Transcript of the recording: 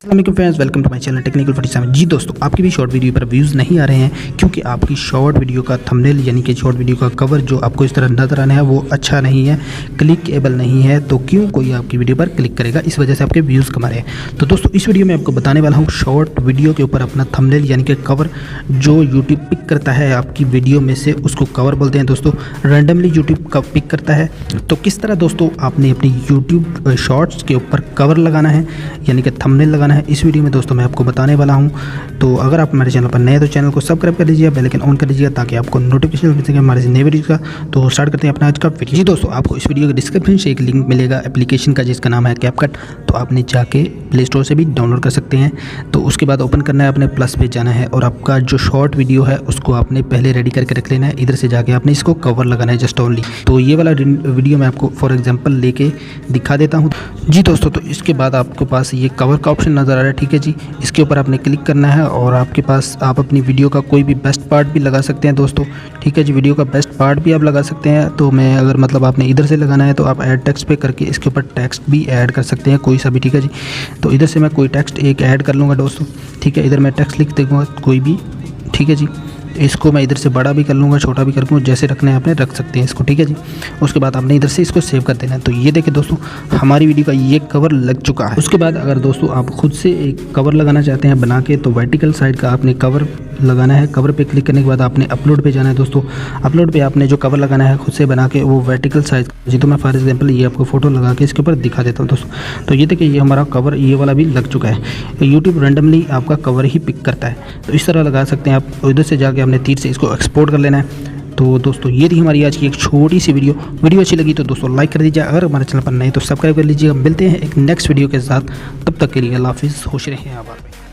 Friends, welcome to my channel technical 47। जी दोस्तों, आपकी भी शॉर्ट वीडियो पर व्यूज़ नहीं आ रहे हैं क्योंकि आपकी शॉर्ट वीडियो का थंबनेल यानी कि शॉर्ट वीडियो का कवर जो आपको इस तरह नजर आना है वो अच्छा नहीं है, क्लिकेबल नहीं है। तो क्यों कोई आपकी वीडियो पर क्लिक करेगा? इस वजह से आपके व्यूज़ कम आ रहे हैं। तो दोस्तों, इस वीडियो में आपको बताने वाला हूँ शॉर्ट वीडियो के ऊपर अपना थंबनेल यानी कि कवर जो यूट्यूब पिक करता है आपकी वीडियो में से, उसको कवर बोलते हैं दोस्तों। रैंडमली यूट्यूब का पिक करता है। तो किस तरह दोस्तों आपने अपनी यूट्यूब शॉर्ट्स के ऊपर कवर लगाना है यानी कि थंबनेल लगाना है, इस वीडियो में दोस्तों मैं आपको बताने वाला हूं। तो अगर आप हमारे चैनल पर नए तो चैनल को सब्सक्राइब कर लीजिए, बेल आइकन ऑन कर लीजिए ताकि आपको नोटिफिकेशन मिल सके हमारे नए वीडियो का। तो स्टार्ट करते हैं अपना आज का वीडियो। जी दोस्तों, आपको इस वीडियो के डिस्क्रिप्शन से एक लिंक मिलेगा एप्लीकेशन का जिसका नाम है कैपकट। तो आपने जाके प्ले स्टोर से भी डाउनलोड कर सकते हैं। तो उसके बाद ओपन करना है, अपने प्लस पे जाना है और आपका जो शॉर्ट वीडियो है उसको आपने पहले रेडी करके रख लेना है। इधर से जाके आपने इसको कवर लगाना है जस्ट ओनली। तो ये वाला वीडियो मैं आपको फॉर एग्जाम्पल लेके दिखा देता हूँ। जी दोस्तों, तो इसके बाद आपके पास ये कवर का ऑप्शन नज़र आ रहा है, ठीक है जी। इसके ऊपर आपने क्लिक करना है और आपके पास आप अपनी वीडियो का कोई भी बेस्ट पार्ट भी लगा सकते हैं दोस्तों, ठीक है जी। वीडियो का बेस्ट पार्ट भी आप लगा सकते हैं। तो मैं अगर मतलब आपने इधर से लगाना है तो आप ऐड टेक्स्ट पे करके इसके ऊपर टेक्स्ट भी ऐड कर सकते हैं, कोई सा भी, ठीक है जी। तो इधर से मैं कोई टेक्स्ट एक ऐड कर लूँगा दोस्तों, ठीक है। इधर मैं टेक्स्ट लिख दूँगा कोई भी, ठीक है जी। इसको मैं इधर से बड़ा भी कर लूँगा, छोटा भी कर लूँगा, जैसे रखना है आपने रख सकते हैं इसको, ठीक है जी। उसके बाद आपने इधर से इसको सेव कर देना है। तो ये देखिए दोस्तों, हमारी वीडियो का ये कवर लग चुका है। उसके बाद अगर दोस्तों आप खुद से एक कवर लगाना चाहते हैं बना के, तो वर्टिकल साइड का आपने कवर लगाना है। कवर पे क्लिक करने के बाद आपने अपलोड पे जाना है दोस्तों। अपलोड पे आपने जो कवर लगाना है खुद से बना के वो वर्टिकल साइज जी। तो मैं फॉर एग्जांपल ये आपको फोटो लगा के इसके ऊपर दिखा देता हूँ दोस्तों। तो ये देखिए, ये हमारा कवर ये वाला भी लग चुका है। यूट्यूब रैंडमली आपका कवर ही पिक करता है, तो इस तरह लगा सकते हैं आप। इधर से जाके आपने तीर से इसको एक्सपोर्ट कर लेना है। तो दोस्तों, ये थी हमारी आज की एक छोटी सी वीडियो अच्छी लगी तो दोस्तों लाइक कर दीजिए। अगर हमारे चैनल पर नए तो सब्सक्राइब कर लीजिएगा। मिलते हैं एक नेक्स्ट वीडियो के साथ, तब तक के लिए अल्लाह हाफिज़, खुश रहें आबाद में।